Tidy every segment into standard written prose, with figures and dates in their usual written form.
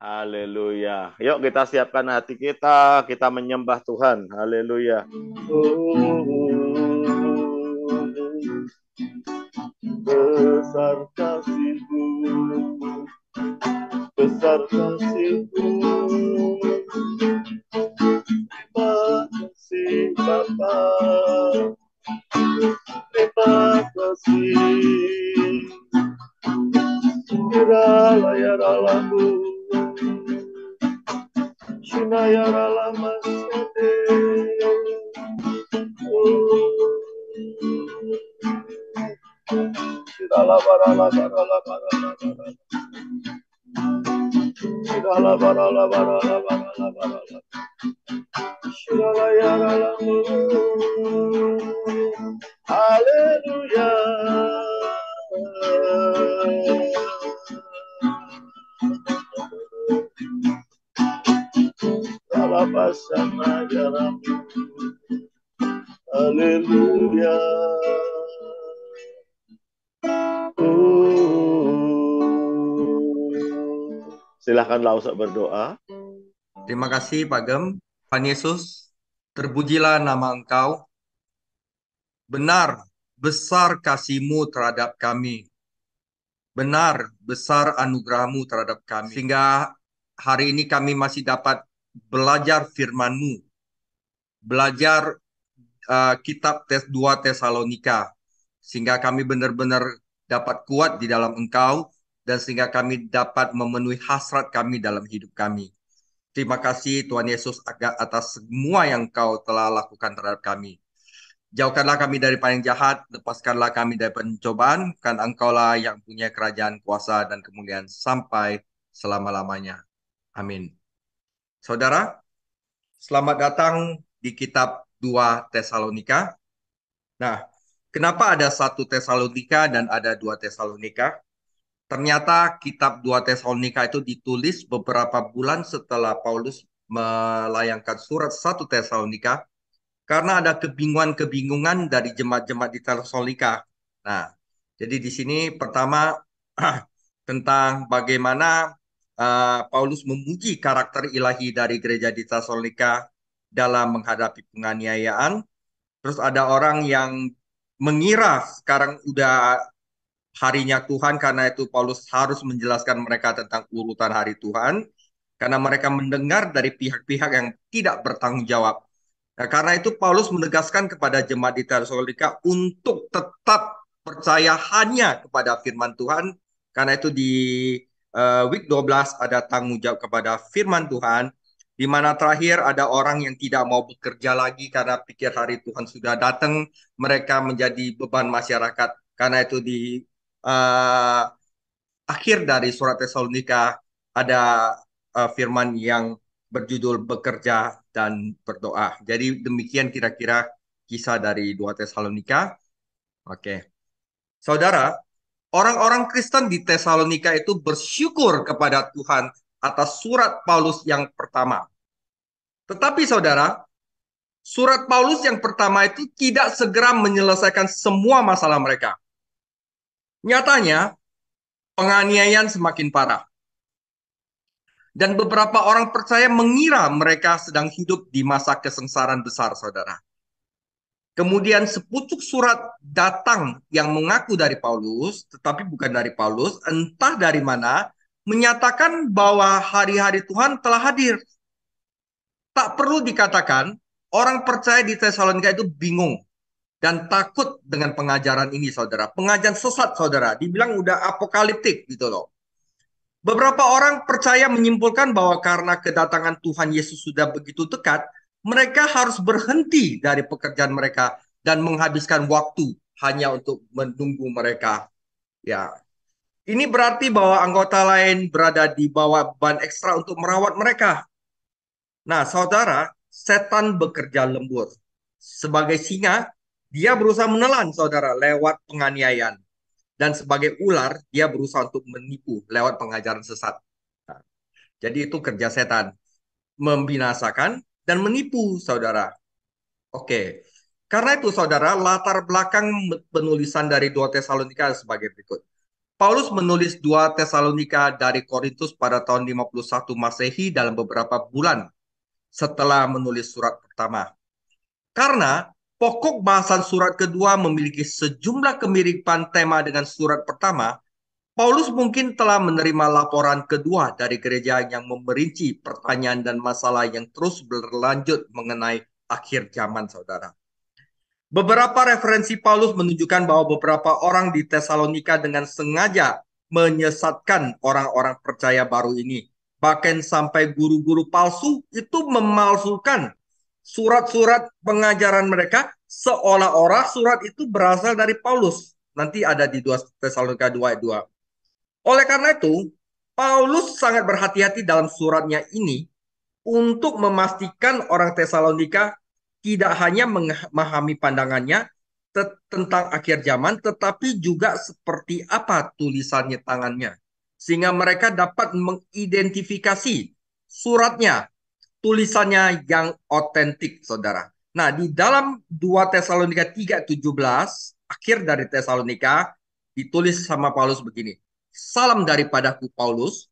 Haleluya. Yuk kita siapkan hati kita menyembah Tuhan. Haleluya. Besar kasih-Mu, besar kasih-Mu. Terima kasih Bapa, terima kasih. Irala ya ralamu, Shina ya ralama sede. Shirala barala barala barala barala. Shirala barala barala barala barala. Shirala ya ralamu. Haleluya. Alabasana ya Rabbi. Haleluya. Silahkanlah usah berdoa. Terima kasih Pak Gem. Tuhan Yesus, terpujilah nama Engkau. Benar, besar kasih-Mu terhadap kami. Benar, besar anugerah-Mu terhadap kami. Sehingga hari ini kami masih dapat belajar firman-Mu. Belajar kitab 2 Tesalonika. Sehingga kami benar-benar dapat kuat di dalam Engkau. Dan sehingga kami dapat memenuhi hasrat kami dalam hidup kami. Terima kasih Tuhan Yesus atas semua yang Kau telah lakukan terhadap kami. Jauhkanlah kami dari paling jahat, lepaskanlah kami dari pencobaan, karena Engkaulah yang punya kerajaan, kuasa, dan kemuliaan sampai selama-lamanya. Amin. Saudara, selamat datang di kitab 2 Tesalonika. Nah, kenapa ada 1 Tesalonika dan ada 2 Tesalonika? Ternyata kitab 2 Tesalonika itu ditulis beberapa bulan setelah Paulus melayangkan surat 1 Tesalonika karena ada kebingungan-kebingungan dari jemaat-jemaat di Tesalonika. Nah, jadi di sini pertama tentang bagaimana Paulus memuji karakter ilahi dari gereja di Tesalonika dalam menghadapi penganiayaan. Terus ada orang yang mengira sekarang udah harinya Tuhan, karena itu Paulus harus menjelaskan mereka tentang urutan hari Tuhan, karena mereka mendengar dari pihak-pihak yang tidak bertanggung jawab. Nah, karena itu Paulus menegaskan kepada jemaat di Tesalonika untuk tetap percaya hanya kepada firman Tuhan, karena itu di week 12 ada tanggung jawab kepada firman Tuhan, di mana terakhir ada orang yang tidak mau bekerja lagi karena pikir hari Tuhan sudah datang, mereka menjadi beban masyarakat. Karena itu di uh, akhir dari surat Tesalonika ada firman yang berjudul bekerja dan berdoa. Jadi demikian kira-kira kisah dari 2 Tesalonika. Oke. Saudara, orang-orang Kristen di Tesalonika itu bersyukur kepada Tuhan atas surat Paulus yang pertama. Tetapi saudara, surat Paulus yang pertama itu tidak segera menyelesaikan semua masalah mereka. Nyatanya, penganiayaan semakin parah. Dan beberapa orang percaya mengira mereka sedang hidup di masa kesengsaraan besar, saudara. Kemudian sepucuk surat datang yang mengaku dari Paulus, tetapi bukan dari Paulus, entah dari mana, menyatakan bahwa hari-hari Tuhan telah hadir. Tak perlu dikatakan, orang percaya di Tesalonika itu bingung dan takut dengan pengajaran ini, saudara. Pengajaran sesat, saudara. Dibilang udah apokaliptik gitu loh. Beberapa orang percaya menyimpulkan bahwa karena kedatangan Tuhan Yesus sudah begitu dekat, mereka harus berhenti dari pekerjaan mereka dan menghabiskan waktu hanya untuk menunggu mereka. Ya, ini berarti bahwa anggota lain berada di bawah beban ekstra untuk merawat mereka. Nah, saudara, setan bekerja lembur. Sebagai singa, dia berusaha menelan saudara lewat penganiayaan. Dan sebagai ular, dia berusaha untuk menipu lewat pengajaran sesat. Nah, jadi itu kerja setan. Membinasakan dan menipu, saudara. Oke. Karena itu, saudara, latar belakang penulisan dari 2 Tesalonika sebagai berikut. Paulus menulis 2 Tesalonika dari Korintus pada tahun 51 Masehi dalam beberapa bulan setelah menulis surat pertama. Karena pokok bahasan surat kedua memiliki sejumlah kemiripan tema dengan surat pertama, Paulus mungkin telah menerima laporan kedua dari gereja yang memerinci pertanyaan dan masalah yang terus berlanjut mengenai akhir zaman, saudara. Beberapa referensi Paulus menunjukkan bahwa beberapa orang di Tesalonika dengan sengaja menyesatkan orang-orang percaya baru ini. Bahkan sampai guru-guru palsu itu memalsukan surat-surat pengajaran mereka seolah-olah surat itu berasal dari Paulus. Nanti ada di 2 Tesalonika 2 ayat 2. Oleh karena itu, Paulus sangat berhati-hati dalam suratnya ini untuk memastikan orang Tesalonika tidak hanya memahami pandangannya tentang akhir zaman, tetapi juga seperti apa tulisannya tangannya. Sehingga mereka dapat mengidentifikasi suratnya, tulisannya yang otentik, saudara. Nah, di dalam 2 Tesalonika 3:17, akhir dari Tesalonika, ditulis sama Paulus begini. Salam daripadaku Paulus,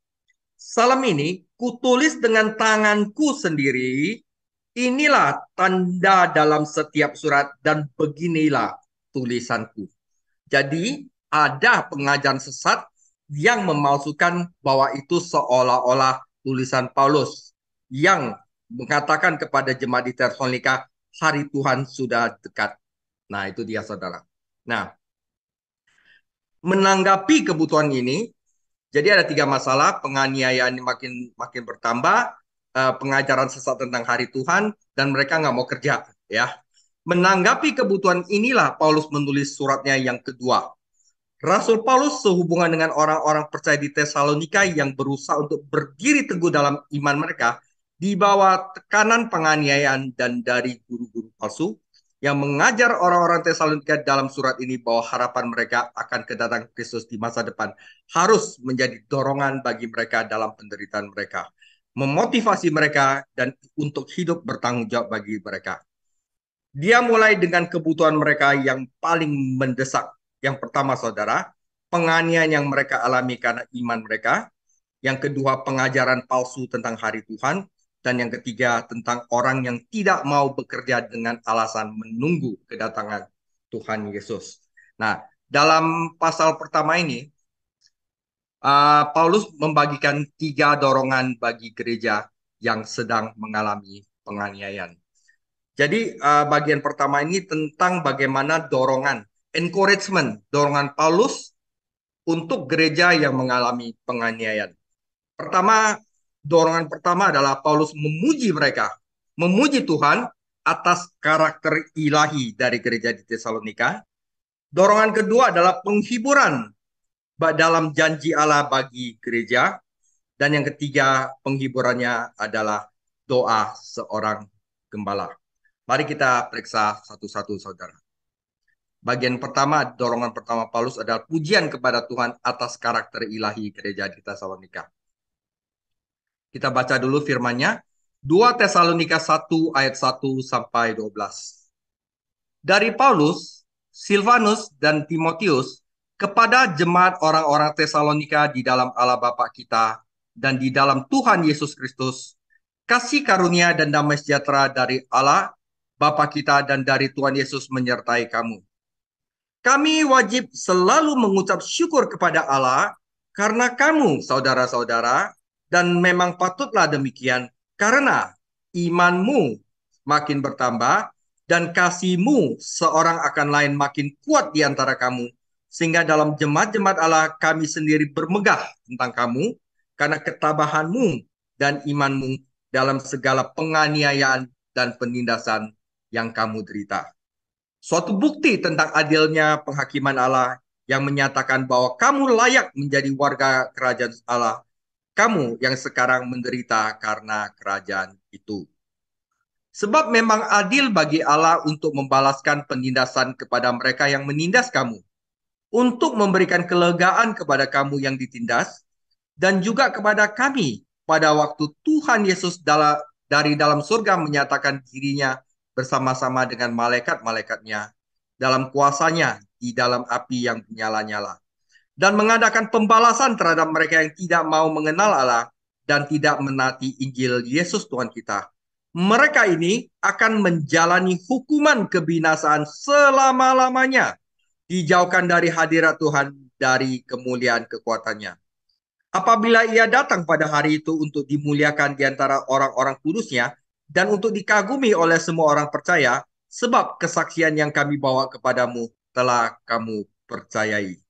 salam ini kutulis dengan tanganku sendiri. Inilah tanda dalam setiap surat dan beginilah tulisanku. Jadi ada pengajaran sesat yang memalsukan bahwa itu seolah-olah tulisan Paulus yang mengatakan kepada jemaat di Tesalonika, hari Tuhan sudah dekat. Nah, itu dia, saudara. Nah, menanggapi kebutuhan ini, jadi ada 3 masalah: penganiayaan makin makin bertambah, pengajaran sesat tentang hari Tuhan, dan mereka nggak mau kerja. Ya, menanggapi kebutuhan inilah Paulus menulis suratnya yang kedua. Rasul Paulus sehubungan dengan orang-orang percaya di Tesalonika yang berusaha untuk berdiri teguh dalam iman mereka di bawah tekanan penganiayaan dan dari guru-guru palsu yang mengajar orang-orang Tesalonika dalam surat ini bahwa harapan mereka akan kedatangan Kristus di masa depan harus menjadi dorongan bagi mereka dalam penderitaan mereka, memotivasi mereka dan untuk hidup bertanggung jawab bagi mereka. Dia mulai dengan kebutuhan mereka yang paling mendesak. Yang pertama, saudara, penganiayaan yang mereka alami karena iman mereka. Yang kedua, pengajaran palsu tentang hari Tuhan. Dan yang ketiga, tentang orang yang tidak mau bekerja dengan alasan menunggu kedatangan Tuhan Yesus. Nah, dalam pasal pertama ini, Paulus membagikan 3 dorongan bagi gereja yang sedang mengalami penganiayaan. Jadi bagian pertama ini tentang bagaimana dorongan, encouragement, dorongan Paulus untuk gereja yang mengalami penganiayaan. Dorongan pertama adalah Paulus memuji mereka, memuji Tuhan atas karakter ilahi dari gereja di Tesalonika. Dorongan kedua adalah penghiburan dalam janji Allah bagi gereja. Dan yang ketiga, penghiburannya adalah doa seorang gembala. Mari kita periksa satu-satu, saudara. Bagian pertama, dorongan pertama Paulus adalah pujian kepada Tuhan atas karakter ilahi gereja di Tesalonika. Kita baca dulu firman-Nya. 2 Tesalonika 1 ayat 1 sampai 12. Dari Paulus, Silvanus, dan Timotius kepada jemaat orang-orang Tesalonika di dalam Allah Bapa kita dan di dalam Tuhan Yesus Kristus, kasih karunia dan damai sejahtera dari Allah Bapa kita dan dari Tuhan Yesus menyertai kamu. Kami wajib selalu mengucap syukur kepada Allah karena kamu, saudara-saudara, dan memang patutlah demikian, karena imanmu makin bertambah dan kasihmu seorang akan lain makin kuat di antara kamu, sehingga dalam jemaat-jemaat Allah kami sendiri bermegah tentang kamu, karena ketabahanmu dan imanmu dalam segala penganiayaan dan penindasan yang kamu derita. Suatu bukti tentang adilnya penghakiman Allah yang menyatakan bahwa kamu layak menjadi warga kerajaan Allah, kamu yang sekarang menderita karena kerajaan itu. Sebab memang adil bagi Allah untuk membalaskan penindasan kepada mereka yang menindas kamu, untuk memberikan kelegaan kepada kamu yang ditindas, dan juga kepada kami pada waktu Tuhan Yesus dari dalam surga menyatakan dirinya bersama-sama dengan malaikat-malaikatnya dalam kuasanya di dalam api yang menyala-nyala. dan mengadakan pembalasan terhadap mereka yang tidak mau mengenal Allah dan tidak menaati Injil Yesus Tuhan kita. Mereka ini akan menjalani hukuman kebinasaan selama-lamanya, dijauhkan dari hadirat Tuhan, dari kemuliaan kekuatannya. Apabila ia datang pada hari itu untuk dimuliakan di antara orang-orang kudusnya dan untuk dikagumi oleh semua orang percaya, sebab kesaksian yang kami bawa kepadamu telah kamu percayai.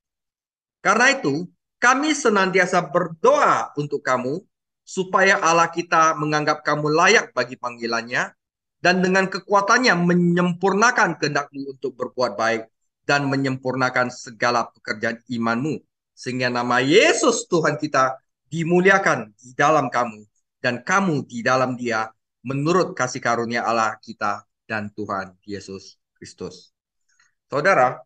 Karena itu, kami senantiasa berdoa untuk kamu, supaya Allah kita menganggap kamu layak bagi panggilannya, dan dengan kekuatannya menyempurnakan kehendakmu untuk berbuat baik, dan menyempurnakan segala pekerjaan imanmu, sehingga nama Yesus Tuhan kita dimuliakan di dalam kamu, dan kamu di dalam dia, menurut kasih karunia Allah kita dan Tuhan Yesus Kristus. Saudara,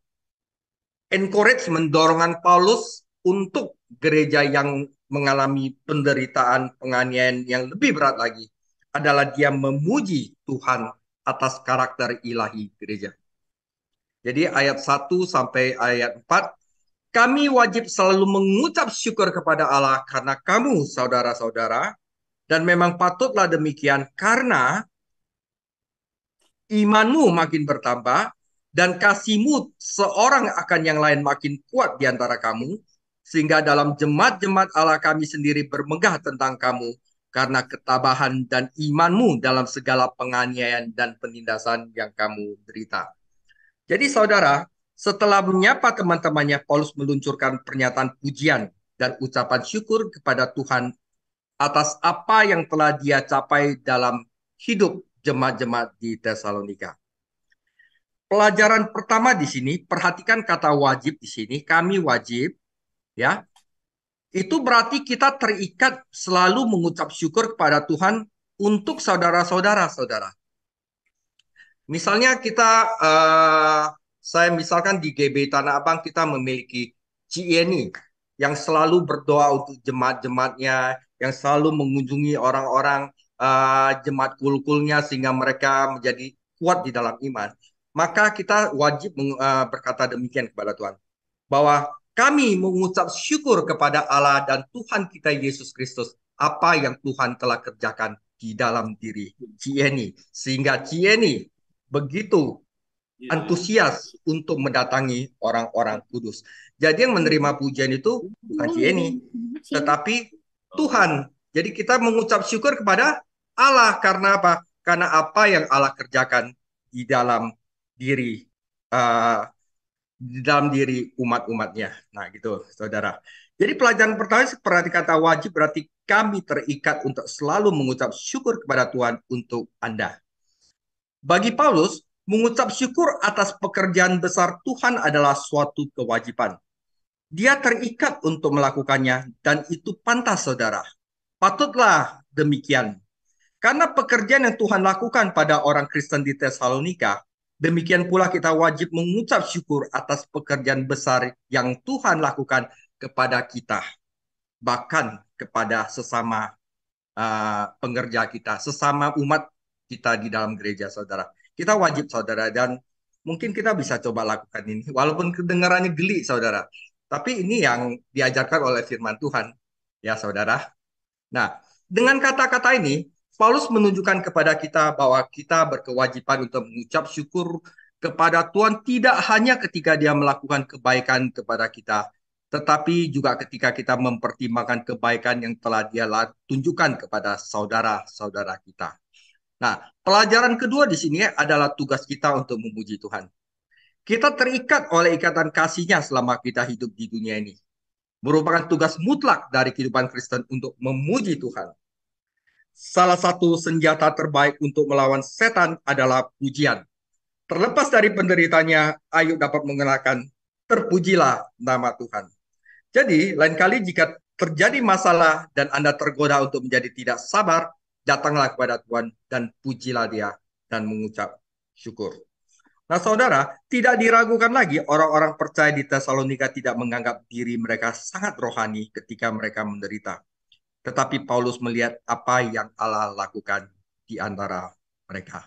encouragement, dorongan Paulus untuk gereja yang mengalami penderitaan penganiayaan yang lebih berat lagi adalah dia memuji Tuhan atas karakter ilahi gereja. Jadi ayat 1 sampai ayat 4, kami wajib selalu mengucap syukur kepada Allah karena kamu saudara-saudara, dan memang patutlah demikian karena imanmu makin bertambah, dan kasihmu seorang akan yang lain makin kuat di antara kamu, sehingga dalam jemaat-jemaat Allah kami sendiri bermegah tentang kamu, karena ketabahan dan imanmu dalam segala penganiayaan dan penindasan yang kamu derita. Jadi saudara, setelah menyapa teman-temannya, Paulus meluncurkan pernyataan pujian dan ucapan syukur kepada Tuhan atas apa yang telah dia capai dalam hidup jemaat-jemaat di Tesalonika. Pelajaran pertama di sini, perhatikan kata wajib di sini, kami wajib, ya. Itu berarti kita terikat selalu mengucap syukur kepada Tuhan untuk saudara-saudara, saudara. Misalnya saya misalkan di GB Tanah Abang kita memiliki Cieni yang selalu berdoa untuk jemaat-jemaatnya, yang selalu mengunjungi orang-orang jemaat kulkulnya sehingga mereka menjadi kuat di dalam iman. Maka kita wajib berkata demikian kepada Tuhan, bahwa kami mengucap syukur kepada Allah dan Tuhan kita Yesus Kristus apa yang Tuhan telah kerjakan di dalam diri Cieni, sehingga Cieni begitu antusias untuk mendatangi orang-orang kudus. Jadi yang menerima pujian itu bukan Cieni, tetapi Tuhan. Jadi kita mengucap syukur kepada Allah karena apa? Karena apa yang Allah kerjakan di dalam diri umat-umatnya. Nah, gitu, saudara. Jadi pelajaran pertama seperti kata wajib berarti kami terikat untuk selalu mengucap syukur kepada Tuhan untuk Anda. Bagi Paulus, mengucap syukur atas pekerjaan besar Tuhan adalah suatu kewajiban. Dia terikat untuk melakukannya dan itu pantas, saudara. Patutlah demikian. Karena pekerjaan yang Tuhan lakukan pada orang Kristen di Tesalonika, demikian pula kita wajib mengucap syukur atas pekerjaan besar yang Tuhan lakukan kepada kita. Bahkan kepada sesama pengerja kita, sesama umat kita di dalam gereja, saudara. Kita wajib, saudara, dan mungkin kita bisa coba lakukan ini, walaupun kedengarannya geli, saudara. Tapi ini yang diajarkan oleh firman Tuhan, ya, saudara. Nah, dengan kata-kata ini, Paulus menunjukkan kepada kita bahwa kita berkewajiban untuk mengucap syukur kepada Tuhan tidak hanya ketika dia melakukan kebaikan kepada kita, tetapi juga ketika kita mempertimbangkan kebaikan yang telah dia tunjukkan kepada saudara-saudara kita. Nah, pelajaran kedua di sini adalah tugas kita untuk memuji Tuhan. Kita terikat oleh ikatan kasihnya selama kita hidup di dunia ini. Merupakan tugas mutlak dari kehidupan Kristen untuk memuji Tuhan. Salah satu senjata terbaik untuk melawan setan adalah pujian. Terlepas dari penderitanya, Ayub dapat mengenalkan, terpujilah nama Tuhan. Jadi, lain kali jika terjadi masalah dan Anda tergoda untuk menjadi tidak sabar, datanglah kepada Tuhan dan pujilah dia dan mengucap syukur. Nah, saudara, tidak diragukan lagi orang-orang percaya di Tesalonika tidak menganggap diri mereka sangat rohani ketika mereka menderita. Tetapi Paulus melihat apa yang Allah lakukan di antara mereka.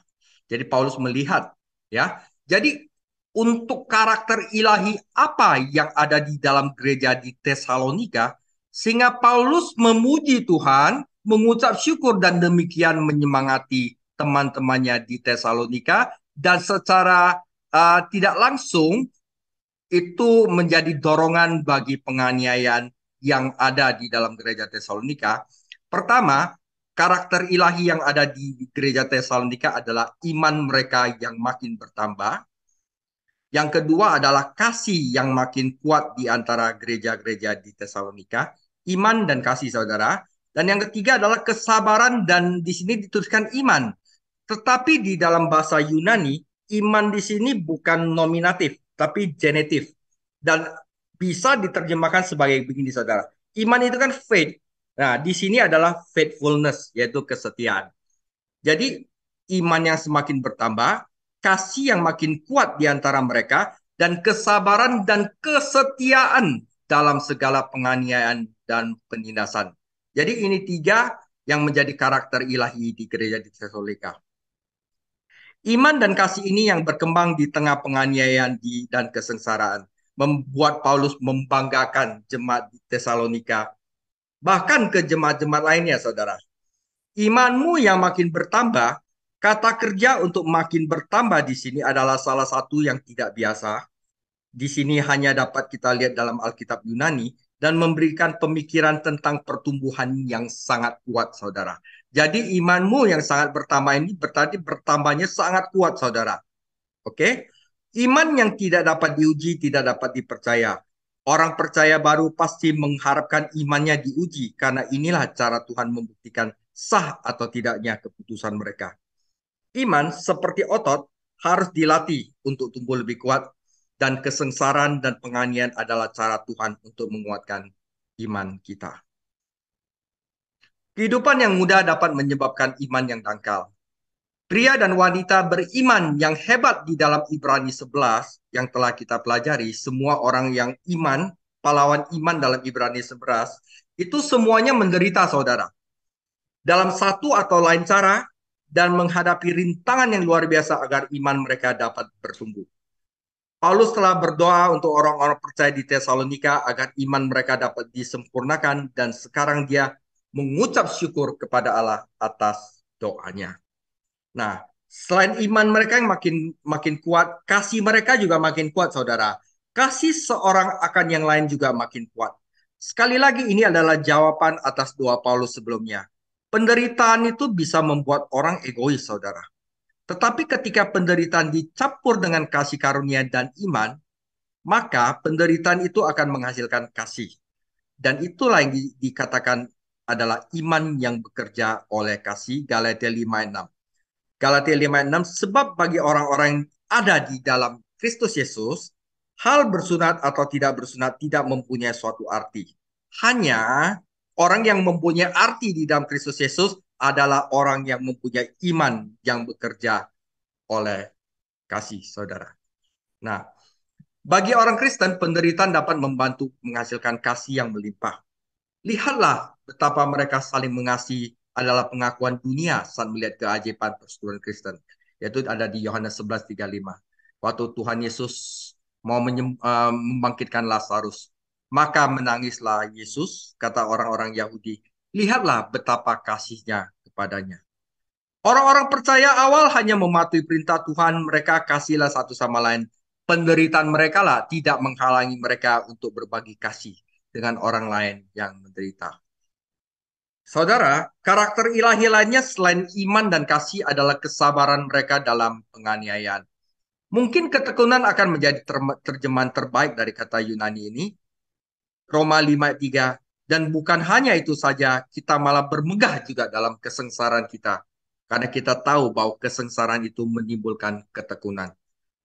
Jadi Paulus melihat, ya. Jadi untuk karakter ilahi apa yang ada di dalam gereja di Tesalonika, sehingga Paulus memuji Tuhan, mengucap syukur dan demikian menyemangati teman-temannya di Tesalonika, dan secara tidak langsung itu menjadi dorongan bagi penganiayaan yang ada di dalam gereja Tesalonika. Pertama, karakter ilahi yang ada di gereja Tesalonika adalah iman mereka yang makin bertambah. Yang kedua adalah kasih yang makin kuat di antara gereja-gereja di Tesalonika, iman dan kasih saudara. Dan yang ketiga adalah kesabaran, dan di sini dituliskan iman. Tetapi di dalam bahasa Yunani, iman di sini bukan nominatif, tapi genitif. Dan bisa diterjemahkan sebagai begini saudara. Iman itu kan faith. Nah, di sini adalah faithfulness, yaitu kesetiaan. Jadi iman yang semakin bertambah, kasih yang makin kuat di antara mereka, dan kesabaran dan kesetiaan dalam segala penganiayaan dan penindasan. Jadi ini tiga yang menjadi karakter ilahi di gereja di Tesalonika. Iman dan kasih ini yang berkembang di tengah penganiayaan dan kesengsaraan membuat Paulus membanggakan jemaat di Tesalonika, bahkan ke jemaat-jemaat lainnya, saudara. Imanmu yang makin bertambah, kata kerja untuk makin bertambah di sini adalah salah satu yang tidak biasa. Di sini hanya dapat kita lihat dalam Alkitab Yunani dan memberikan pemikiran tentang pertumbuhan yang sangat kuat, saudara. Jadi imanmu yang sangat bertambah ini berarti bertambahnya sangat kuat, saudara. Oke? Iman yang tidak dapat diuji, tidak dapat dipercaya. Orang percaya baru pasti mengharapkan imannya diuji, karena inilah cara Tuhan membuktikan sah atau tidaknya keputusan mereka. Iman seperti otot harus dilatih untuk tumbuh lebih kuat, dan kesengsaraan dan penganiayaan adalah cara Tuhan untuk menguatkan iman kita. Kehidupan yang mudah dapat menyebabkan iman yang dangkal. Pria dan wanita beriman yang hebat di dalam Ibrani 11 yang telah kita pelajari, semua orang yang iman, pahlawan iman dalam Ibrani 11, itu semuanya menderita, saudara. Dalam satu atau lain cara, dan menghadapi rintangan yang luar biasa agar iman mereka dapat bertumbuh. Paulus telah berdoa untuk orang-orang percaya di Tesalonika agar iman mereka dapat disempurnakan, dan sekarang dia mengucap syukur kepada Allah atas doanya. Nah, selain iman mereka yang makin kuat, kasih mereka juga makin kuat, saudara. Kasih seorang akan yang lain juga makin kuat. Sekali lagi, ini adalah jawaban atas doa Paulus sebelumnya. Penderitaan itu bisa membuat orang egois, saudara. Tetapi ketika penderitaan dicampur dengan kasih karunia dan iman, maka penderitaan itu akan menghasilkan kasih. Dan itulah yang dikatakan adalah iman yang bekerja oleh kasih, Galatia 5:6. Galatia 5:6, sebab bagi orang-orang yang ada di dalam Kristus Yesus, hal bersunat atau tidak bersunat tidak mempunyai suatu arti. Hanya orang yang mempunyai arti di dalam Kristus Yesus adalah orang yang mempunyai iman yang bekerja oleh kasih, saudara. Nah, bagi orang Kristen, penderitaan dapat membantu menghasilkan kasih yang melimpah. Lihatlah betapa mereka saling mengasihi adalah pengakuan dunia saat melihat keajaiban persekutuan Kristen. Yaitu ada di Yohanes 11:35. Waktu Tuhan Yesus mau membangkitkan Lazarus, maka menangislah Yesus, kata orang-orang Yahudi. Lihatlah betapa kasihnya kepadanya. Orang-orang percaya awal hanya mematuhi perintah Tuhan, mereka kasihlah satu sama lain. Penderitaan mereka lah tidak menghalangi mereka untuk berbagi kasih dengan orang lain yang menderita. Saudara, karakter ilahi lainnya selain iman dan kasih adalah kesabaran mereka dalam penganiayaan. Mungkin ketekunan akan menjadi terjemahan terbaik dari kata Yunani ini. Roma 5:3. Dan bukan hanya itu saja, kita malah bermegah juga dalam kesengsaraan kita. Karena kita tahu bahwa kesengsaraan itu menimbulkan ketekunan.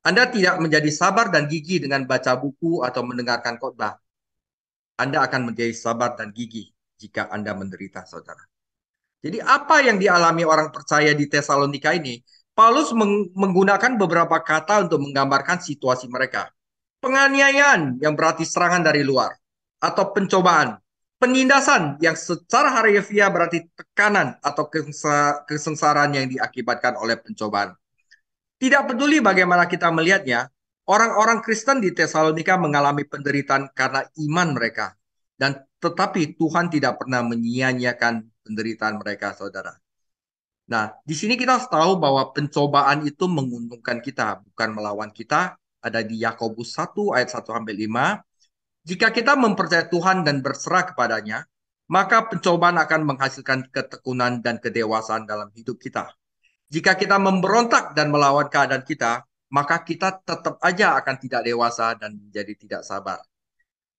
Anda tidak menjadi sabar dan gigih dengan baca buku atau mendengarkan khotbah. Anda akan menjadi sabar dan gigih jika Anda menderita, saudara. Jadi apa yang dialami orang percaya di Tesalonika ini? Paulus menggunakan beberapa kata untuk menggambarkan situasi mereka. Penganiayaan yang berarti serangan dari luar, atau pencobaan. Penindasan yang secara harfiah berarti tekanan atau kesengsaraan yang diakibatkan oleh pencobaan. Tidak peduli bagaimana kita melihatnya, Orang-orang Kristen di Tesalonika mengalami penderitaan karena iman mereka. Dan tetapi Tuhan tidak pernah menyia-nyiakan penderitaan mereka, saudara. Nah, di sini kita harus tahu bahwa pencobaan itu menguntungkan kita, bukan melawan kita. Ada di Yakobus 1 ayat 1-5. Jika kita mempercayai Tuhan dan berserah kepadanya, maka pencobaan akan menghasilkan ketekunan dan kedewasaan dalam hidup kita. Jika kita memberontak dan melawan keadaan kita, maka kita tetap aja akan tidak dewasa dan menjadi tidak sabar.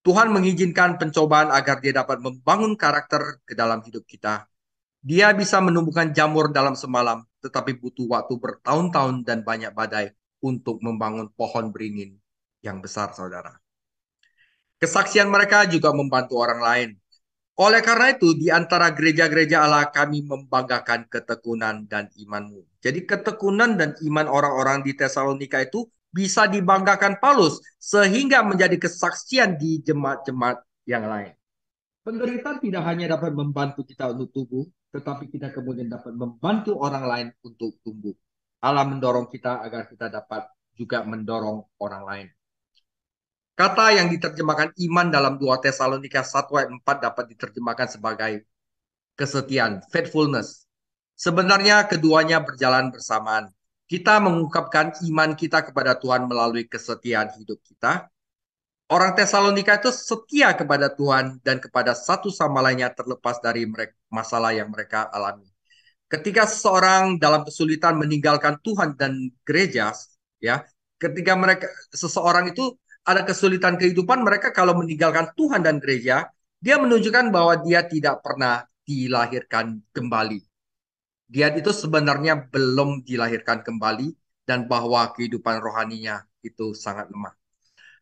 Tuhan mengizinkan pencobaan agar dia dapat membangun karakter ke dalam hidup kita. Dia bisa menumbuhkan jamur dalam semalam, tetapi butuh waktu bertahun-tahun dan banyak badai untuk membangun pohon beringin yang besar, saudara. Kesaksian mereka juga membantu orang lain. Oleh karena itu, di antara gereja-gereja Allah kami membanggakan ketekunan dan imanmu. Jadi ketekunan dan iman orang-orang di Tesalonika itu bisa dibanggakan Paulus sehingga menjadi kesaksian di jemaat-jemaat yang lain. Penderitaan tidak hanya dapat membantu kita untuk tumbuh, tetapi kita kemudian dapat membantu orang lain untuk tumbuh. Allah mendorong kita agar kita dapat juga mendorong orang lain. Kata yang diterjemahkan iman dalam 2 Tesalonika 1 ayat 4 dapat diterjemahkan sebagai kesetiaan, faithfulness. Sebenarnya keduanya berjalan bersamaan. Kita mengungkapkan iman kita kepada Tuhan melalui kesetiaan hidup kita. Orang Tesalonika itu setia kepada Tuhan dan kepada satu sama lainnya terlepas dari masalah yang mereka alami. Ketika seseorang dalam kesulitan meninggalkan Tuhan dan gereja, ya, ketika seseorang itu ada kesulitan kehidupan, mereka kalau meninggalkan Tuhan dan gereja, dia menunjukkan bahwa dia tidak pernah dilahirkan kembali. Dia itu sebenarnya belum dilahirkan kembali dan bahwa kehidupan rohaninya itu sangat lemah.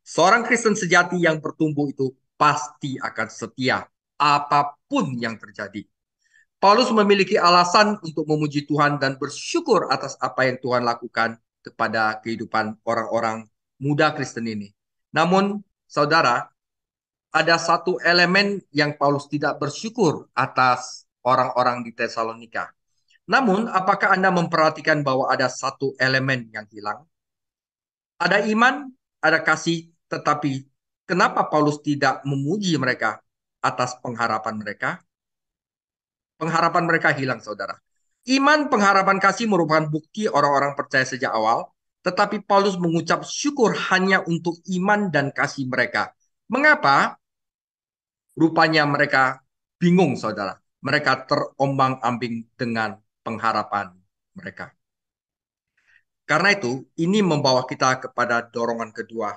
Seorang Kristen sejati yang bertumbuh itu pasti akan setia apapun yang terjadi. Paulus memiliki alasan untuk memuji Tuhan dan bersyukur atas apa yang Tuhan lakukan kepada kehidupan orang-orang muda Kristen ini. Namun, saudara, ada satu elemen yang Paulus tidak bersyukur atas orang-orang di Tesalonika. Namun, apakah Anda memperhatikan bahwa ada satu elemen yang hilang? Ada iman, ada kasih, tetapi kenapa Paulus tidak memuji mereka atas pengharapan mereka? Pengharapan mereka hilang, saudara. Iman, pengharapan, kasih merupakan bukti orang-orang percaya sejak awal, tetapi Paulus mengucap syukur hanya untuk iman dan kasih mereka. Mengapa? Rupanya mereka bingung, saudara. Mereka terombang-ambing dengan pengharapan mereka. Karena itu, ini membawa kita kepada dorongan kedua,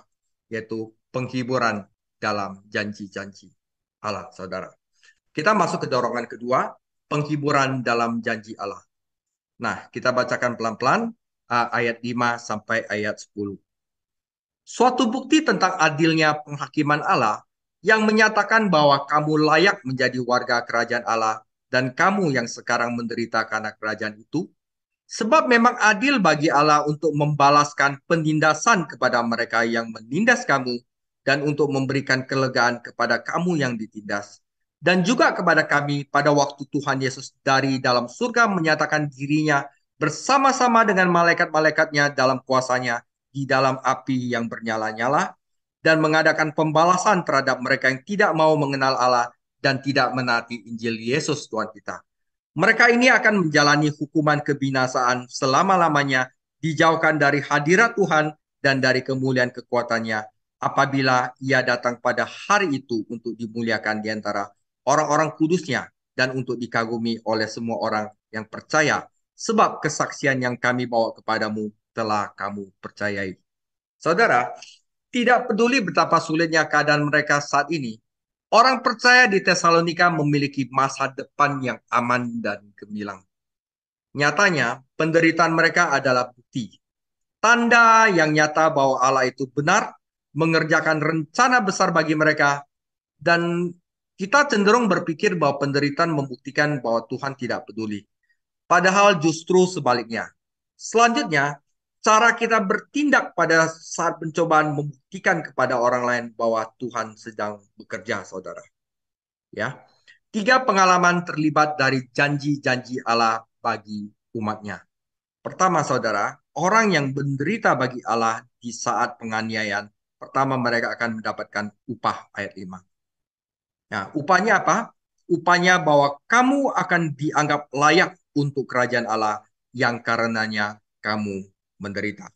yaitu penghiburan dalam janji-janji Allah, saudara. Kita masuk ke dorongan kedua, penghiburan dalam janji Allah. Nah, kita bacakan pelan-pelan ayat 5 sampai ayat 10. Suatu bukti tentang adilnya penghakiman Allah yang menyatakan bahwa kamu layak menjadi warga kerajaan Allah dan kamu yang sekarang menderita karena kerajaan itu. Sebab memang adil bagi Allah untuk membalaskan penindasan kepada mereka yang menindas kamu dan untuk memberikan kelegaan kepada kamu yang ditindas. Dan juga kepada kami pada waktu Tuhan Yesus dari dalam surga menyatakan dirinya bersama-sama dengan malaikat-malaikatnya dalam kuasanya di dalam api yang bernyala-nyala dan mengadakan pembalasan terhadap mereka yang tidak mau mengenal Allah dan tidak menaati Injil Yesus Tuhan kita. Mereka ini akan menjalani hukuman kebinasaan selama-lamanya, dijauhkan dari hadirat Tuhan dan dari kemuliaan kekuatannya apabila ia datang pada hari itu untuk dimuliakan di antara orang-orang kudusnya dan untuk dikagumi oleh semua orang yang percaya, sebab kesaksian yang kami bawa kepadamu telah kamu percayai. Saudara, tidak peduli betapa sulitnya keadaan mereka saat ini, orang percaya di Tesalonika memiliki masa depan yang aman dan gemilang. Nyatanya, penderitaan mereka adalah bukti. Tanda yang nyata bahwa Allah itu benar, mengerjakan rencana besar bagi mereka, dan kita cenderung berpikir bahwa penderitaan membuktikan bahwa Tuhan tidak peduli. Padahal justru sebaliknya. Selanjutnya, cara kita bertindak pada saat pencobaan membuktikan kepada orang lain bahwa Tuhan sedang bekerja, saudara. Ya, 3 pengalaman terlibat dari janji-janji Allah bagi umatnya. Pertama, saudara, orang yang menderita bagi Allah di saat penganiayaan, pertama mereka akan mendapatkan upah, ayat 5. Nah, upahnya apa? Upahnya bahwa kamu akan dianggap layak untuk kerajaan Allah yang karenanya kamu menderita.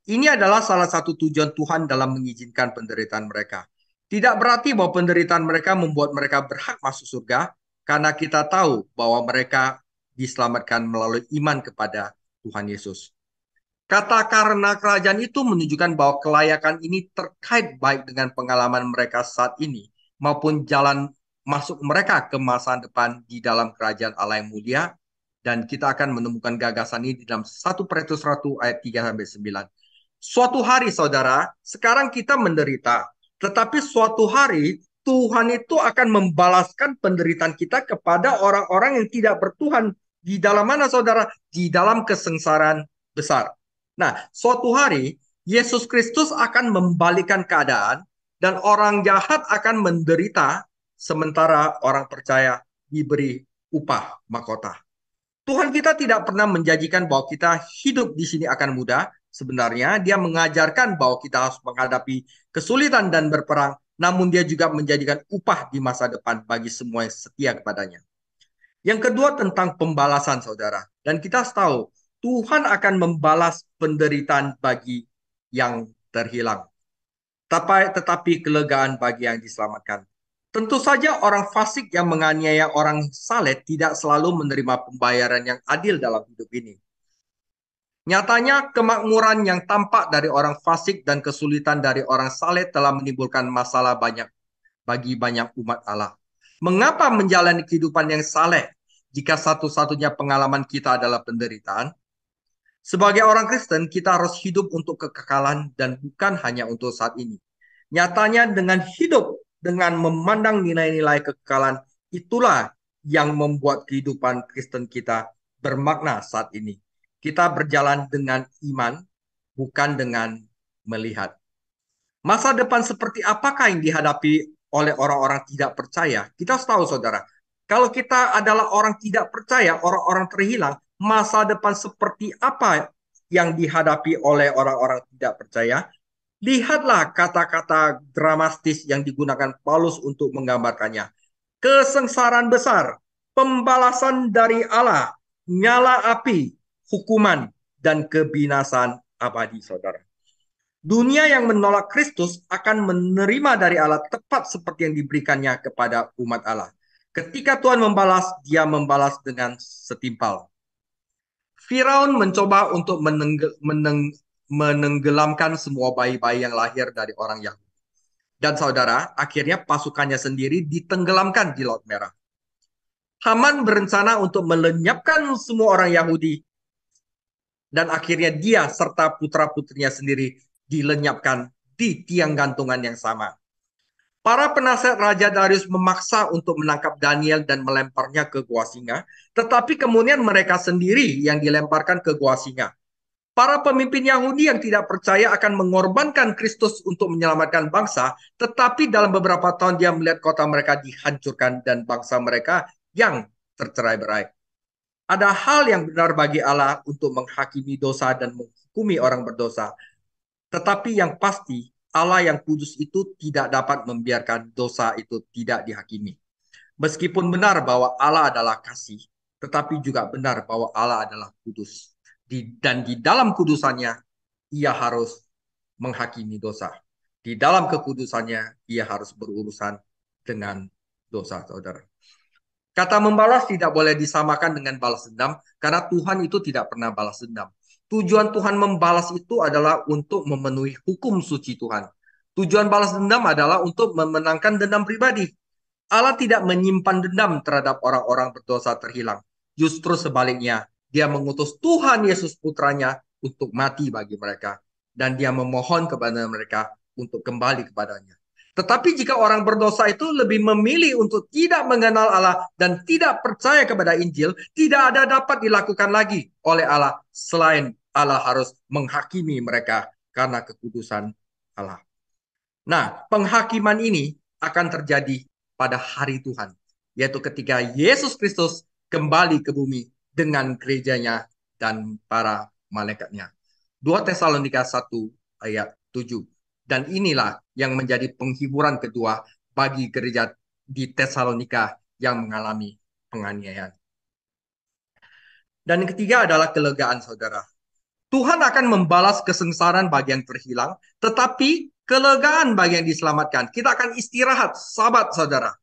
Ini adalah salah satu tujuan Tuhan dalam mengizinkan penderitaan mereka. Tidak berarti bahwa penderitaan mereka membuat mereka berhak masuk surga, karena kita tahu bahwa mereka diselamatkan melalui iman kepada Tuhan Yesus. Kata karena kerajaan itu menunjukkan bahwa kelayakan ini terkait baik dengan pengalaman mereka saat ini maupun jalan masuk mereka ke masa depan di dalam kerajaan Allah yang mulia. Dan kita akan menemukan gagasan ini di dalam 1 Petrus 1 ayat 3-9. Suatu hari, saudara, sekarang kita menderita. Tetapi suatu hari Tuhan itu akan membalaskan penderitaan kita kepada orang-orang yang tidak bertuhan. Di dalam mana, saudara? Di dalam kesengsaraan besar. Nah, suatu hari Yesus Kristus akan membalikkan keadaan dan orang jahat akan menderita sementara orang percaya diberi upah mahkota. Tuhan kita tidak pernah menjanjikan bahwa kita hidup di sini akan mudah. Sebenarnya dia mengajarkan bahwa kita harus menghadapi kesulitan dan berperang, namun dia juga menjadikan upah di masa depan bagi semua yang setia kepadanya. Yang kedua tentang pembalasan, saudara. Dan kita harus tahu, Tuhan akan membalas penderitaan bagi yang terhilang. Tetapi kelegaan bagi yang diselamatkan. Tentu saja orang fasik yang menganiaya orang saleh tidak selalu menerima pembayaran yang adil dalam hidup ini. Nyatanya kemakmuran yang tampak dari orang fasik dan kesulitan dari orang saleh telah menimbulkan masalah banyak bagi banyak umat Allah. Mengapa menjalani kehidupan yang saleh jika satu-satunya pengalaman kita adalah penderitaan? Sebagai orang Kristen, kita harus hidup untuk kekekalan dan bukan hanya untuk saat ini. Nyatanya dengan hidup, dengan memandang nilai-nilai kekekalan, itulah yang membuat kehidupan Kristen kita bermakna saat ini. Kita berjalan dengan iman, bukan dengan melihat. Masa depan seperti apakah yang dihadapi oleh orang-orang tidak percaya? Kita harus tahu, saudara. Kalau kita adalah orang tidak percaya, orang-orang terhilang, masa depan seperti apa yang dihadapi oleh orang-orang tidak percaya? Lihatlah kata-kata dramatis yang digunakan Paulus untuk menggambarkannya. Kesengsaraan besar, pembalasan dari Allah, nyala api, hukuman, dan kebinasan abadi, saudara. Dunia yang menolak Kristus akan menerima dari Allah tepat seperti yang diberikannya kepada umat Allah. Ketika Tuhan membalas, dia membalas dengan setimpal. Firaun mencoba untuk menenggelamkan semua bayi-bayi yang lahir dari orang Yahudi. Dan saudara, akhirnya pasukannya sendiri ditenggelamkan di Laut Merah. Haman berencana untuk melenyapkan semua orang Yahudi. Dan akhirnya dia serta putra-putrinya sendiri dilenyapkan di tiang gantungan yang sama. Para penasihat Raja Darius memaksa untuk menangkap Daniel dan melemparnya ke gua singa, tetapi kemudian mereka sendiri yang dilemparkan ke gua singa. Para pemimpin Yahudi yang tidak percaya akan mengorbankan Kristus untuk menyelamatkan bangsa, tetapi dalam beberapa tahun dia melihat kota mereka dihancurkan dan bangsa mereka yang tercerai-berai. Ada hal yang benar bagi Allah untuk menghakimi dosa dan menghukumi orang berdosa. Tetapi yang pasti, Allah yang kudus itu tidak dapat membiarkan dosa itu tidak dihakimi. Meskipun benar bahwa Allah adalah kasih, tetapi juga benar bahwa Allah adalah kudus. Dan di dalam kudusannya, ia harus menghakimi dosa. Di dalam kekudusannya, ia harus berurusan dengan dosa, saudara. Kata membalas tidak boleh disamakan dengan balas dendam, karena Tuhan itu tidak pernah balas dendam. Tujuan Tuhan membalas itu adalah untuk memenuhi hukum suci Tuhan. Tujuan balas dendam adalah untuk memenangkan dendam pribadi. Allah tidak menyimpan dendam terhadap orang-orang berdosa terhilang. Justru sebaliknya, dia mengutus Tuhan Yesus putranya untuk mati bagi mereka. Dan dia memohon kepada mereka untuk kembali kepadanya. Tetapi jika orang berdosa itu lebih memilih untuk tidak mengenal Allah dan tidak percaya kepada Injil, tidak ada dapat dilakukan lagi oleh Allah selain Allah harus menghakimi mereka karena kekudusan Allah. Nah, penghakiman ini akan terjadi pada hari Tuhan, yaitu ketika Yesus Kristus kembali ke bumi dengan gerejanya dan para malaikatnya. 2 Tesalonika 1 ayat 7. Dan inilah yang menjadi penghiburan kedua bagi gereja di Tesalonika yang mengalami penganiayaan. Dan yang ketiga adalah kelegaan, saudara. Tuhan akan membalas kesengsaraan bagi yang terhilang, tetapi kelegaan bagi yang diselamatkan. Kita akan istirahat, sahabat saudara.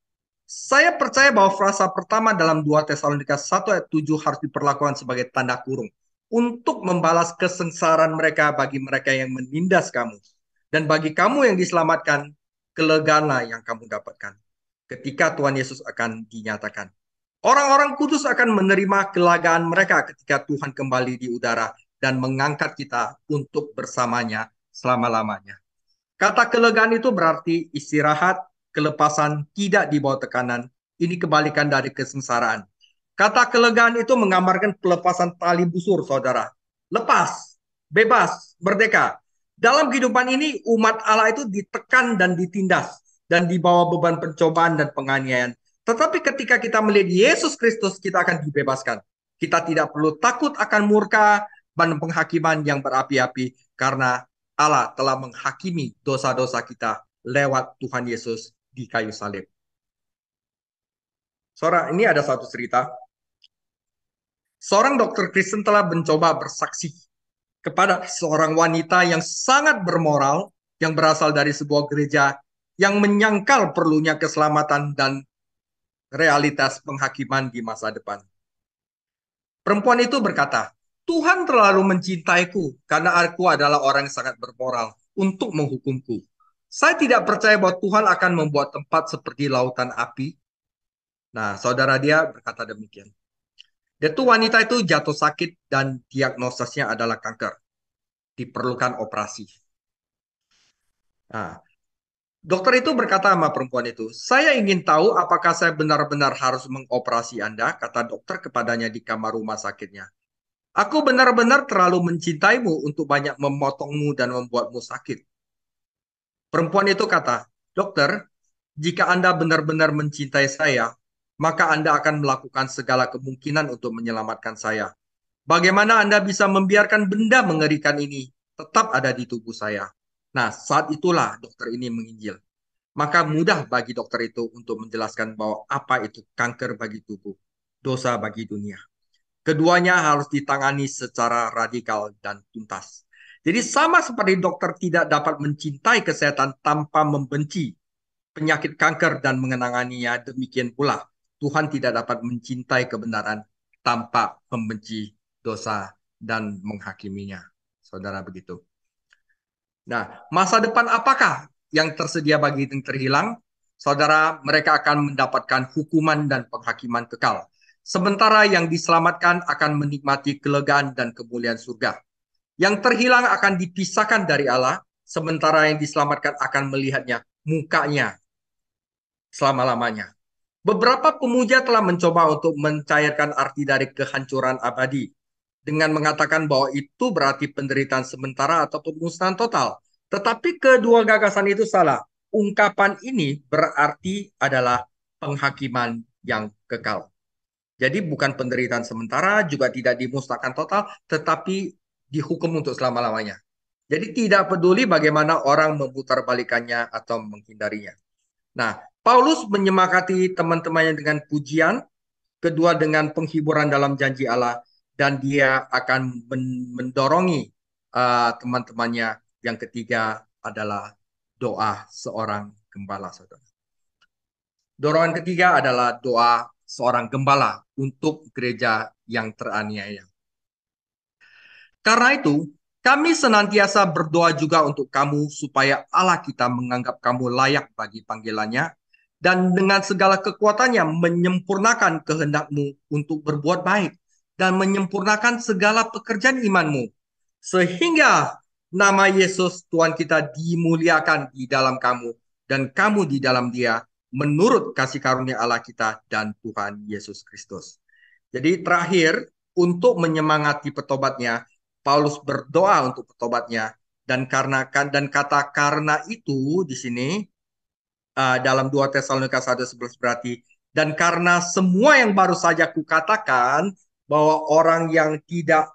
Saya percaya bahwa frasa pertama dalam 2 Tesalonika 1 ayat 7 harus diperlakukan sebagai tanda kurung untuk membalas kesengsaraan mereka bagi mereka yang menindas kamu. Dan bagi kamu yang diselamatkan, kelegaanlah yang kamu dapatkan ketika Tuhan Yesus akan dinyatakan. Orang-orang kudus akan menerima kelegaan mereka ketika Tuhan kembali di udara dan mengangkat kita untuk bersamanya selama-lamanya. Kata kelegaan itu berarti istirahat, kelepasan, tidak di bawah tekanan. Ini kebalikan dari kesengsaraan. Kata kelegaan itu menggambarkan pelepasan tali busur, saudara. Lepas, bebas, merdeka. Dalam kehidupan ini, umat Allah itu ditekan dan ditindas dan dibawa beban pencobaan dan penganiayaan. Tetapi ketika kita melihat Yesus Kristus, kita akan dibebaskan. Kita tidak perlu takut akan murka dan penghakiman yang berapi-api karena Allah telah menghakimi dosa-dosa kita lewat Tuhan Yesus di kayu salib. Saudara, ini ada satu cerita. Seorang dokter Kristen telah mencoba bersaksi kepada seorang wanita yang sangat bermoral, yang berasal dari sebuah gereja yang menyangkal perlunya keselamatan dan realitas penghakiman di masa depan. Perempuan itu berkata, Tuhan terlalu mencintaiku karena aku adalah orang yang sangat bermoral untuk menghukumku. Saya tidak percaya bahwa Tuhan akan membuat tempat seperti lautan api. Nah, saudara dia berkata demikian. Dan itu wanita itu jatuh sakit dan diagnosisnya adalah kanker. Diperlukan operasi. Nah, dokter itu berkata sama perempuan itu, saya ingin tahu apakah saya benar-benar harus mengoperasi Anda, kata dokter kepadanya di kamar rumah sakitnya. Aku benar-benar terlalu mencintaimu untuk banyak memotongmu dan membuatmu sakit. Perempuan itu kata, dokter, jika Anda benar-benar mencintai saya, maka Anda akan melakukan segala kemungkinan untuk menyelamatkan saya. Bagaimana Anda bisa membiarkan benda mengerikan ini tetap ada di tubuh saya? Nah, saat itulah dokter ini menginjil. Maka mudah bagi dokter itu untuk menjelaskan bahwa apa itu kanker bagi tubuh, dosa bagi dunia. Keduanya harus ditangani secara radikal dan tuntas. Jadi sama seperti dokter tidak dapat mencintai kesehatan tanpa membenci penyakit kanker dan mengenanganinya, demikian pula Tuhan tidak dapat mencintai kebenaran tanpa membenci dosa dan menghakiminya. Saudara begitu. Nah, masa depan apakah yang tersedia bagi yang terhilang? Saudara, mereka akan mendapatkan hukuman dan penghakiman kekal. Sementara yang diselamatkan akan menikmati kelegaan dan kemuliaan surga. Yang terhilang akan dipisahkan dari Allah, sementara yang diselamatkan akan melihatnya, mukanya selama-lamanya. Beberapa pemuja telah mencoba untuk mencairkan arti dari kehancuran abadi dengan mengatakan bahwa itu berarti penderitaan sementara atau pemusnahan total. Tetapi kedua gagasan itu salah. Ungkapan ini berarti adalah penghakiman yang kekal. Jadi bukan penderitaan sementara, juga tidak dimusnahkan total, tetapi dihukum untuk selama-lamanya. Jadi tidak peduli bagaimana orang memutarbalikannya atau menghindarinya. Nah, Paulus menyemangati teman-temannya dengan pujian, kedua dengan penghiburan dalam janji Allah, dan dia akan mendorongi teman-temannya. Yang ketiga adalah doa seorang gembala, saudara. Dorongan ketiga adalah doa seorang gembala untuk gereja yang teraniaya. Karena itu, kami senantiasa berdoa juga untuk kamu supaya Allah kita menganggap kamu layak bagi panggilannya dan dengan segala kekuatannya menyempurnakan kehendakmu untuk berbuat baik dan menyempurnakan segala pekerjaan imanmu. Sehingga nama Yesus Tuhan kita dimuliakan di dalam kamu dan kamu di dalam dia menurut kasih karunia Allah kita dan Tuhan Yesus Kristus. Jadi terakhir, untuk menyemangati petobatnya, Paulus berdoa untuk petobatnya dan kata karena itu di sini dalam 2 Tesalonika 1:11 berarti dan karena semua yang baru saja kukatakan bahwa orang yang tidak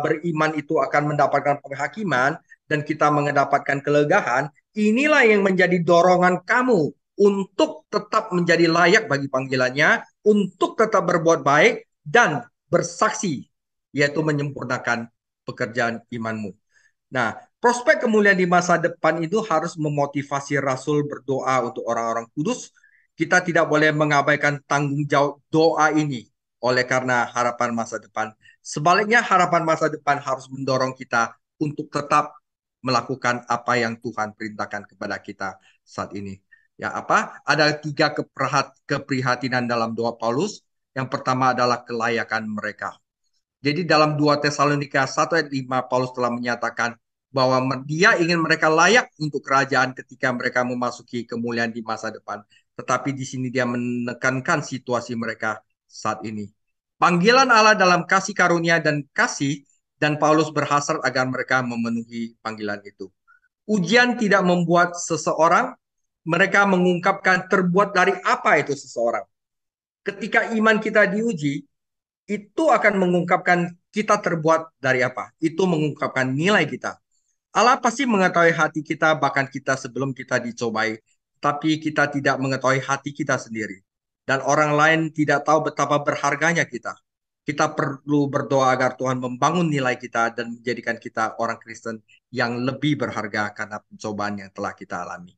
beriman itu akan mendapatkan penghakiman dan kita mendapatkan kelegaan, inilah yang menjadi dorongan kamu untuk tetap menjadi layak bagi panggilannya, untuk tetap berbuat baik dan bersaksi, yaitu menyempurnakan pekerjaan imanmu. Nah, prospek kemuliaan di masa depan itu harus memotivasi Rasul berdoa untuk orang-orang kudus. Kita tidak boleh mengabaikan tanggung jawab doa ini oleh karena harapan masa depan. Sebaliknya, harapan masa depan harus mendorong kita untuk tetap melakukan apa yang Tuhan perintahkan kepada kita saat ini. Ya, apa? Ada 3 keprihatinan dalam doa Paulus. Yang pertama adalah kelayakan mereka. Jadi dalam 2 Tesalonika 1 ayat 5, Paulus telah menyatakan bahwa dia ingin mereka layak untuk kerajaan ketika mereka memasuki kemuliaan di masa depan. Tetapi di sini dia menekankan situasi mereka saat ini. Panggilan Allah dalam kasih karunia dan kasih, dan Paulus berhasrat agar mereka memenuhi panggilan itu. Ujian tidak membuat seseorang, mereka mengungkapkan terbuat dari apa itu seseorang. Ketika iman kita diuji, itu akan mengungkapkan kita terbuat dari apa. Itu mengungkapkan nilai kita. Allah pasti mengetahui hati kita, bahkan kita sebelum kita dicobai. Tapi kita tidak mengetahui hati kita sendiri. Dan orang lain tidak tahu betapa berharganya kita. Kita perlu berdoa agar Tuhan membangun nilai kita dan menjadikan kita orang Kristen yang lebih berharga karena pencobaan yang telah kita alami.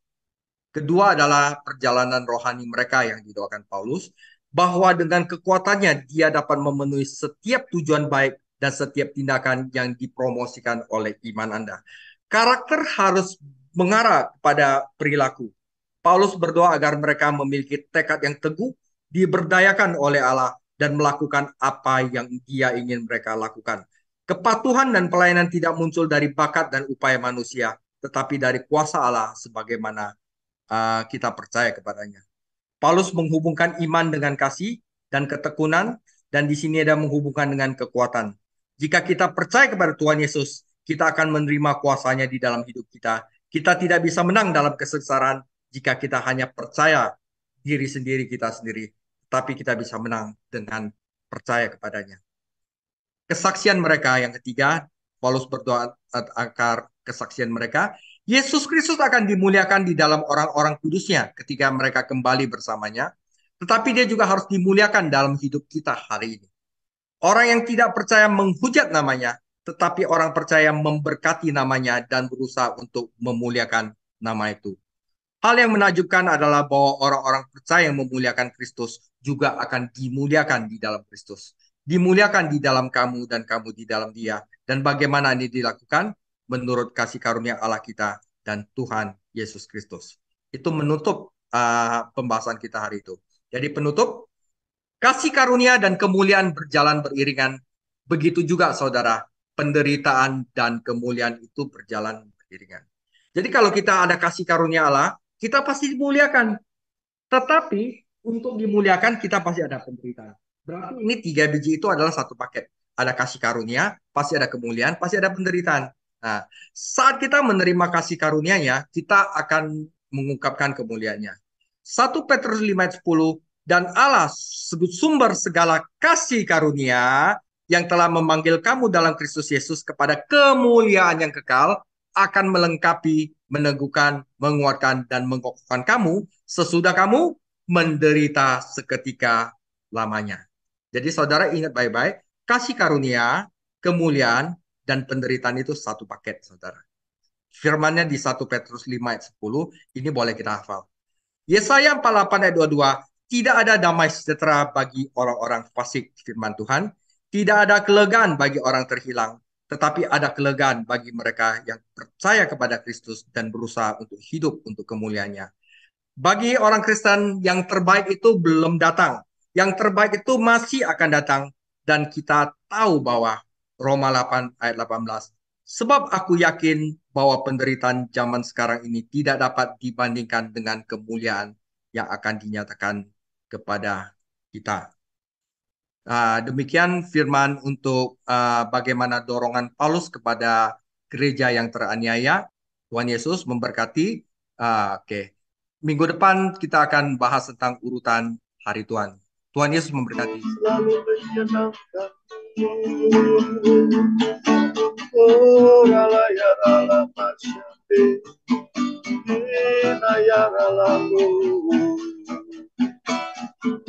Kedua adalah perjalanan rohani mereka yang didoakan Paulus, bahwa dengan kekuatannya dia dapat memenuhi setiap tujuan baik dan setiap tindakan yang dipromosikan oleh iman Anda. Karakter harus mengarah pada perilaku. Paulus berdoa agar mereka memiliki tekad yang teguh, diberdayakan oleh Allah, dan melakukan apa yang dia ingin mereka lakukan. Kepatuhan dan pelayanan tidak muncul dari bakat dan upaya manusia, tetapi dari kuasa Allah sebagaimana kita percaya kepadanya. Paulus menghubungkan iman dengan kasih dan ketekunan, dan di sini ada menghubungkan dengan kekuatan. Jika kita percaya kepada Tuhan Yesus, kita akan menerima kuasanya di dalam hidup kita. Kita tidak bisa menang dalam kesengsaraan jika kita hanya percaya diri sendiri kita sendiri, tapi kita bisa menang dengan percaya kepadanya. Kesaksian mereka yang ketiga, Paulus berdoa agar kesaksian mereka, Yesus Kristus akan dimuliakan di dalam orang-orang kudusnya ketika mereka kembali bersamanya, tetapi dia juga harus dimuliakan dalam hidup kita hari ini. Orang yang tidak percaya menghujat namanya, tetapi orang percaya memberkati namanya dan berusaha untuk memuliakan nama itu. Hal yang menakjubkan adalah bahwa orang-orang percaya yang memuliakan Kristus juga akan dimuliakan di dalam Kristus. Dimuliakan di dalam kamu dan kamu di dalam dia. Dan bagaimana ini dilakukan? Menurut kasih karunia Allah kita dan Tuhan Yesus Kristus. Itu menutup pembahasan kita hari itu. Jadi penutup, kasih karunia dan kemuliaan berjalan beriringan. Begitu juga saudara, penderitaan dan kemuliaan itu berjalan beriringan. Jadi kalau kita ada kasih karunia Allah, kita pasti dimuliakan. Tetapi untuk dimuliakan kita pasti ada penderitaan. Berarti ini 3 biji itu adalah satu paket. Ada kasih karunia, pasti ada kemuliaan, pasti ada penderitaan. Nah, saat kita menerima kasih karunia-Nya, kita akan mengungkapkan kemuliaannya. 1 Petrus 5 ayat 10, dan Allah sumber segala kasih karunia yang telah memanggil kamu dalam Kristus Yesus kepada kemuliaan yang kekal, akan melengkapi, meneguhkan, menguatkan, dan mengokohkan kamu sesudah kamu menderita seketika lamanya. Jadi saudara ingat baik-baik, kasih karunia, kemuliaan, dan penderitaan itu satu paket, saudara. Firmannya di 1 Petrus 5 ayat 10, ini boleh kita hafal. Yesaya 48 ayat 22, tidak ada damai sejahtera bagi orang-orang fasik, firman Tuhan. Tidak ada kelegaan bagi orang terhilang, tetapi ada kelegaan bagi mereka yang percaya kepada Kristus dan berusaha untuk hidup untuk kemuliaannya. Bagi orang Kristen, yang terbaik itu belum datang. Yang terbaik itu masih akan datang. Dan kita tahu bahwa Roma 8 ayat 18, sebab aku yakin bahwa penderitaan zaman sekarang ini tidak dapat dibandingkan dengan kemuliaan yang akan dinyatakan kepada kita. Demikian firman untuk bagaimana dorongan Paulus kepada gereja yang teraniaya. Tuhan Yesus memberkati. Oke. Minggu depan kita akan bahas tentang urutan hari Tuhan. Tuhan Yesus memberkati. Oh, rala ya rala masyate. Ina ya rala mu.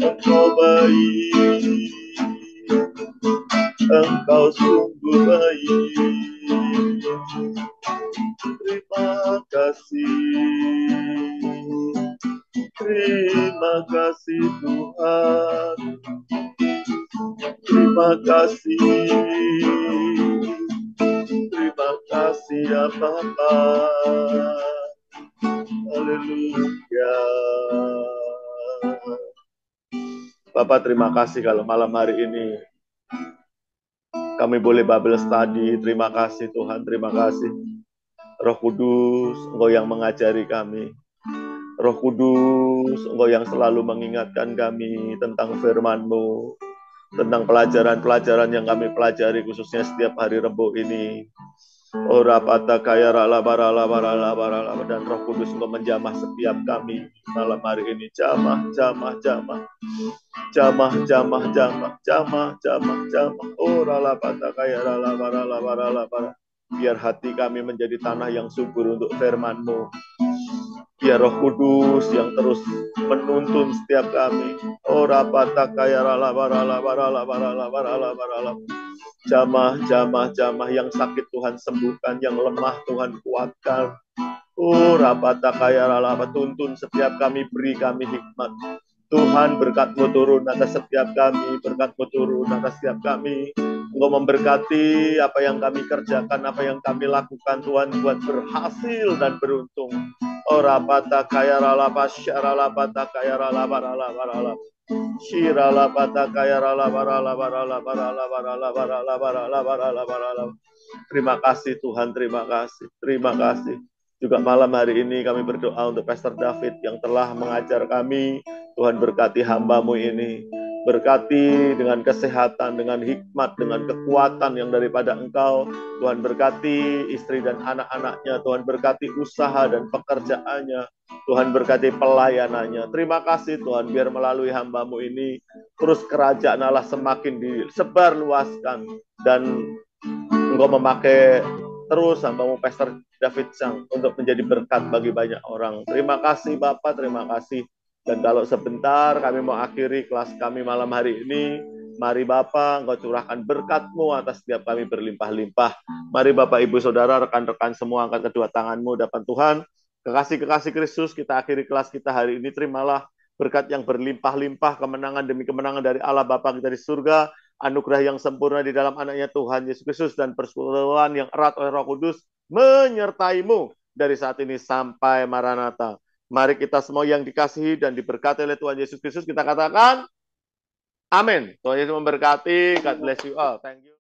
Engkau baik, engkau sungguh baik. Terima kasih Tuhan, terima kasih ya Bapa. Haleluya. Bapak terima kasih kalau malam hari ini kami boleh Bible study. Terima kasih Tuhan, terima kasih. Roh Kudus, Engkau yang mengajari kami. Roh Kudus, Engkau yang selalu mengingatkan kami tentang firman-Mu, tentang pelajaran-pelajaran yang kami pelajari khususnya setiap hari Rebo ini. Ora pata kaya rala barala barala barala, dan Roh Kudus Engkau menjamah setiap kami malam hari ini. Jamah. Ora la pata kaya rala barala barala barala. Biar hati kami menjadi tanah yang subur untuk firman-Mu. Biar Roh Kudus yang terus menuntun setiap kami. Ora pata kaya rala barala barala barala barala barala. Jamah yang sakit Tuhan sembuhkan, yang lemah Tuhan kuatkan. Rapata kaya rala, tuntun setiap kami, beri kami hikmat. Tuhan berkat-Mu turun atas setiap kami, berkat-Mu turun atas setiap kami. Engkau memberkati apa yang kami kerjakan, apa yang kami lakukan, Tuhan, buat berhasil dan beruntung. Rapata kaya rala, pasyarala pata kaya rala barala barala. Shirala pata kaya rala barala barala barala barala barala barala barala barala. Terima kasih Tuhan, terima kasih. Juga malam hari ini kami berdoa untuk Pastor David yang telah mengajar kami. Tuhan berkati hamba-Mu ini. Berkati dengan kesehatan, dengan hikmat, dengan kekuatan yang daripada Engkau. Tuhan berkati istri dan anak-anaknya. Tuhan berkati usaha dan pekerjaannya. Tuhan berkati pelayanannya. Terima kasih Tuhan, biar melalui hamba-Mu ini terus kerajaan Allah semakin disebarluaskan. Dan Engkau memakai terus hamba-Mu Pastor David Sang untuk menjadi berkat bagi banyak orang. Terima kasih Bapak, terima kasih. Dan kalau sebentar kami mau akhiri kelas kami malam hari ini, mari Bapak, Engkau curahkan berkat-Mu atas setiap kami berlimpah-limpah. Mari Bapak, Ibu, Saudara, rekan-rekan semua angkat kedua tangan-Mu depan Tuhan. Kekasih-kekasih Kristus, kita akhiri kelas kita hari ini. Terimalah berkat yang berlimpah-limpah, kemenangan demi kemenangan dari Allah Bapa kita di surga, anugerah yang sempurna di dalam anaknya Tuhan Yesus Kristus, dan persekutuan yang erat oleh Roh Kudus menyertai-Mu dari saat ini sampai Maranatha. Mari kita semua yang dikasihi dan diberkati oleh Tuhan Yesus Kristus, kita katakan amin. Tuhan Yesus memberkati. God bless you all. Thank you.